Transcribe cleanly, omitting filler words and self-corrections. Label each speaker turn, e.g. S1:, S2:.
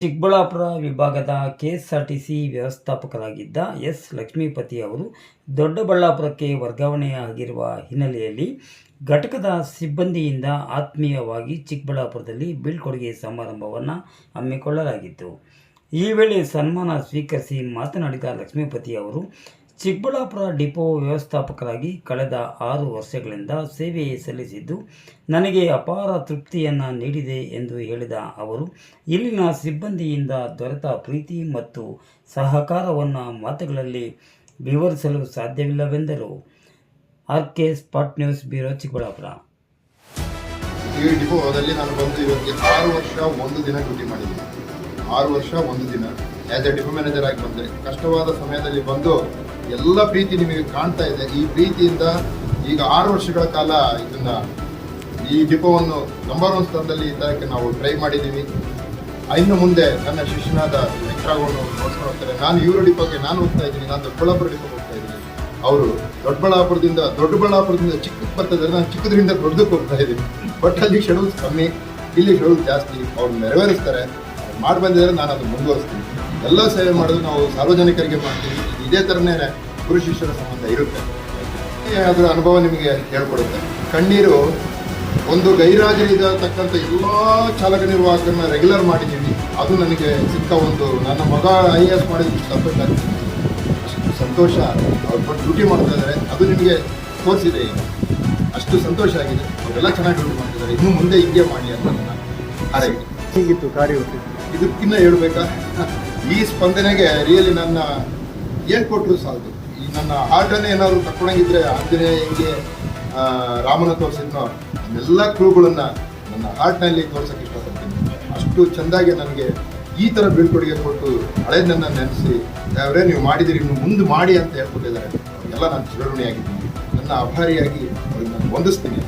S1: ಚಿಕ್ಕಬಳ್ಳಾಪುರ ವಿಭಾಗದ KSRTC ವ್ಯವಸ್ಥಾಪಕರಾಗಿದ್ದ S. Lakshmipathi ಅವರು ದೊಡ್ಡಬಳ್ಳಾಪುರಕ್ಕೆ ವರ್ಗಾವಣೆಯಾಗಿರುವ ಹಿನ್ನೆಲೆಯಲ್ಲಿ ಘಟಕದ ಸಿಬ್ಬಂದಿಯಿಂದ ಆತ್ಮೀಯವಾಗಿ ಚಿಕ್ಕಬಳ್ಳಾಪುರದಲ್ಲಿ ಬೀಳ್ಕೊಡುಗೆ ಸಮಾರಂಭವನ್ನು ಹಮ್ಮಿಕೊಳ್ಳಲಾಗಿತ್ತು. ಈ ವೇಳೆ ಸನ್ಮಾನ ಸ್ವೀಕರಿಸಿ ಮಾತನಾಡಿದ ಲಕ್ಷ್ಮೀಪತಿ ಅವರು, ಚಿಕ್ಕಬಳ್ಳಾಪುರ ಡಿಪೋ ವ್ಯವಸ್ಥಾಪಕರಾಗಿ ಕಳೆದ 6 ವರ್ಷಗಳಿಂದ ಸೇವೆ ಸಲ್ಲಿಸಿದ್ದು ನನಗೆ ಅಪಾರ ತೃಪ್ತಿಯನ್ನು ನೀಡಿದೆ ಎಂದು ಹೇಳಿದ ಅವರು, ಇಲ್ಲಿನ ಸಿಬ್ಬಂದಿಯಿಂದ ದೊರೆತ ಪ್ರೀತಿ ಮತ್ತು ಸಹಕಾರವನ್ನು ಮಾತುಗಳಲ್ಲಿ ವಿವರಿಸಲು ಸಾಧ್ಯವಿಲ್ಲವೆಂದರು. RK spot news bureau, Chikkaballapur.
S2: ಈ ಡಿಪೋದಲ್ಲಿ ನಾನು ಬಂದು ಇವತ್ತಿಗೆ 6 ವರ್ಷ 1 ದಿನ ಡ್ಯೂಟಿ ಮಾಡಿದ್ದೀನಿ. 6 ವರ್ಷ 1 ದಿನ ಆ್ಯಸ್ ಎ ಡಿಪೋ ಮ್ಯಾನೇಜರ್ ಆಗಿ ಬಂದೆ. ಕಷ್ಟವಾದ ಸಮಯದಲ್ಲಿ ಬಂದು ಎಲ್ಲ ಪ್ರೀತಿ ನಿಮಗೆ ಕಾಣ್ತಾ ಇದೆ. ಈ ಪ್ರೀತಿಯಿಂದ ಈಗ 6 ವರ್ಷಗಳ ಕಾಲ ಈ ಡಿಪೋವನ್ನು ನಂಬರ್ 1 ಸ್ಥಾನದಲ್ಲಿ ತರಕ್ಕೆ ನಾವು ಟ್ರೈ ಮಾಡಿದ್ದೀವಿ. ಇನ್ನು ಮುಂದೆ ನನ್ನ ಶಿಷ್ಯನಾದ ವೆಂಕಟರಾಘವನು ನೋಡ್ಕೊಂಡು ಹೋಗ್ತಾರೆ. ನಾನು ಇವರ ಡಿಪೋಗೆ ಹೋಗ್ತಾ ಇದ್ದೀನಿ. ನಾನು ದೊಡ್ಡಬಳ್ಳಾಪುರ ಡಿಪೋಗೆ ಹೋಗ್ತಾ ಇದ್ದೀನಿ. ಅವರು ದೊಡ್ಡಬಳ್ಳಾಪುರದಿಂದ ಚಿಕ್ಕಕ್ಕೆ ಬರ್ತಿದ್ದಾರೆ. ನಾನು ಚಿಕ್ಕದ್ರಿಂದ ದೊಡ್ಡದಕ್ಕೆ ಹೋಗ್ತಾ ಇದ್ದೀನಿ. ಬಟ್ ಅಲ್ಲಿ ಶೆಡ್ಯೂಲ್ಸ್ ಕಮ್ಮಿ, ಇಲ್ಲಿ ಶೆಡ್ಯೂಲ್ ಜಾಸ್ತಿ. ಅವ್ರು ನೆರವೇರಿಸ್ತಾರೆ, ಮಾಡಿ ಬಂದಿದ್ದಾರೆ. ನಾನು ಅದು ಮುಂದುವರಿಸ್ತೀನಿ. ಎಲ್ಲ ಸೇವೆ ಮಾಡೋದು ನಾವು ಸಾರ್ವಜನಿಕರಿಗೆ ಮಾಡ್ತೀವಿ. ಇದೇ ಥರನೇ ಗುರು ಶಿಷ್ಯರ ಸಂಬಂಧ ಇರುತ್ತೆ. ಅದರ ಅನುಭವ ನಿಮಗೆ ಹೇಳ್ಕೊಡುತ್ತೆ. ಕಣ್ಣೀರು ಒಂದು ಗೈರಾಜರಿರತಕ್ಕಂಥ ಎಲ್ಲ ಚಾಲಕ ನಿರ್ವಾಹಕರನ್ನ ರೆಗ್ಯುಲರ್ ಮಾಡಿದ್ದೀವಿ. ಅದು ನನಗೆ ಸಿಕ್ಕ ನನ್ನ ಮಗ IAS ಮಾಡಿದ್ದು ಸಂತೋಷ. ಅವ್ರು ಡ್ಯೂಟಿ ಮಾಡ್ತಾ ಇದ್ದಾರೆ, ಅದು ನಿಮಗೆ ತೋರಿಸಿದೆ. ಈಗ ಅಷ್ಟು ಸಂತೋಷ ಆಗಿದೆ. ಅವರೆಲ್ಲ ಚೆನ್ನಾಗಿ ಡ್ಯೂಟಿ ಮಾಡ್ತಿದ್ದಾರೆ. ಇನ್ನೂ ಮುಂದೆ ಹಿಂಗೆ ಮಾಡಿ ಅಂತ ನನ್ನ ಹಾರೈಕೆ.
S3: ಹೀಗಿತ್ತು ಕಾರ್ಯ.
S2: ಇದಕ್ಕಿನ್ನ ಹೇಳ್ಬೇಕಾ? ಈ ಸ್ಪಂದನೆಗೆ ರಿಯಲಿ ನನ್ನ ಏನು ಕೊಟ್ಟರು ಸಾಲದು. ಈ ನನ್ನ ಹಾರ್ಟನ್ನೇ ಏನಾದ್ರು ತಕ್ಕೊಂಡಂಗಿದ್ರೆ ಆಂಜನೇಯ ಹೆಂಗೆ ರಾಮನ ತೋರಿಸಿದ್ನೋ ಅದನ್ನೆಲ್ಲ ಕ್ಲೂಗಳನ್ನು ನನ್ನ ಹಾರ್ಟ್ನಲ್ಲಿ ತೋರ್ಸೋಕ್ಕೆ ಇಷ್ಟಪಡ್ತೀನಿ. ಅಷ್ಟು ಚೆಂದಾಗಿ ನನಗೆ ಈ ಥರ ಬೀಳ್ಕೊಡುಗೆ ಕೊಟ್ಟು ಹಳೇದನ್ನ ನೆನೆಸಿ ಅವರೇ ನೀವು ಮಾಡಿದಿರಿ, ಇನ್ನು ಮುಂದೆ ಮಾಡಿ ಅಂತ ಹೇಳ್ಕೊಟ್ಟಿದ್ದಾರೆ. ಎಲ್ಲ ನಾನು ಚಿರಋಣಿಯಾಗಿದ್ದೀನಿ. ನನ್ನ ಆಭಾರಿಯಾಗಿ ಅವ್ರಿಗೆ ನಾನು ವಂದಿಸ್ತೀನಿ.